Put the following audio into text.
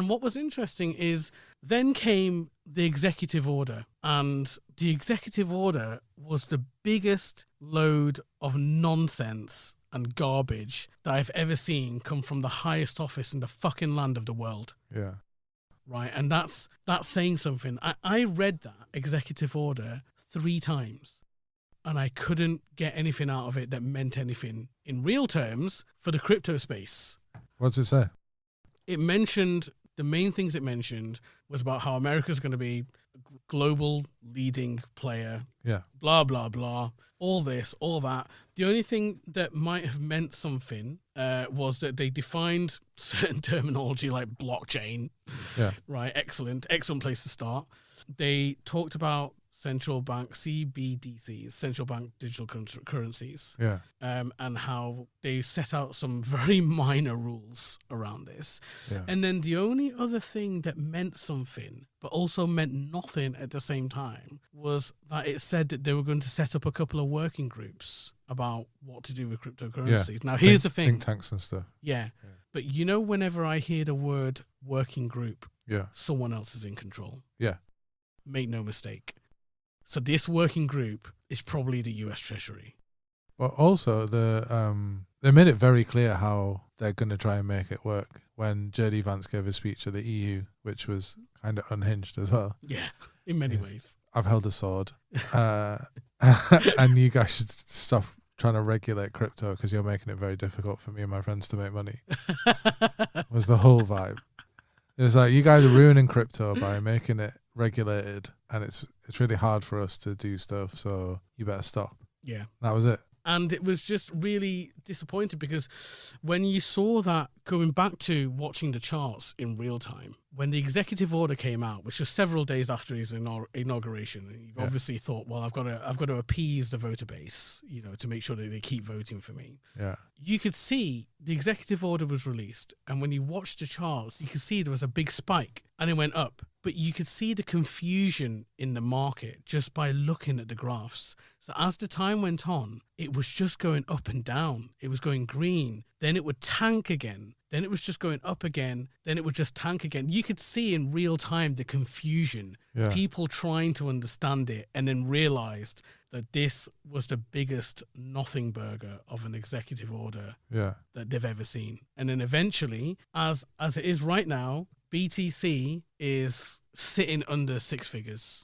And what was interesting is then came the executive order, and the executive order was the biggest load of nonsense and garbage that I've ever seen come from the highest office in the fucking land of the world. Yeah. Right. And that's saying something. I read that executive order 3 times and I couldn't get anything out of it that meant anything in real terms for the crypto space. What's it say? It mentioned, the main things it mentioned was about how America's going to be a global leading player. Yeah. Blah, blah, blah. All this, all that. The only thing that might have meant something was that they defined certain terminology like blockchain. Yeah. Right. Excellent place to start. They talked about central bank CBDCs, central bank digital currencies. Yeah. And how they set out some very minor rules around this. Yeah. And then the only other thing that meant something, but also meant nothing at the same time, was that it said that they were going to set up a couple of working groups about what to do with cryptocurrencies. Now, here's the thing. Think tanks and stuff. Yeah. But you know, whenever I hear the word working group, Yeah. someone else is in control. Yeah. Make no mistake. So this working group is probably the US Treasury. But also, they made it very clear how they're going to try and make it work when J.D. Vance gave a speech at the EU, which was kind of unhinged as well. Yeah, in many ways. I've held a sword. And you guys should stop trying to regulate crypto because you're making it very difficult for me and my friends to make money. Was the whole vibe. It was like, you guys are ruining crypto by making it regulated, and it's really hard for us to do stuff, so you better stop. Yeah. That was it. And it was just really disappointing because when you saw that, going back to watching the charts in real time, when the executive order came out, which was several days after his inauguration, and you obviously thought, well, I've got to appease the voter base, you know, to make sure that they keep voting for me. Yeah. You could see the executive order was released, and when you watched the charts, you could see there was a big spike, and it went up. But you could see the confusion in the market just by looking at the graphs. So as the time went on, it was just going up and down. It was going green. Then it would tank again. Then it was just going up again. Then it would just tank again. You could see in real time the confusion, people trying to understand it, and then realized that this was the biggest nothing burger of an executive order that they've ever seen. And then eventually, as it is right now, BTC is sitting under 6 figures.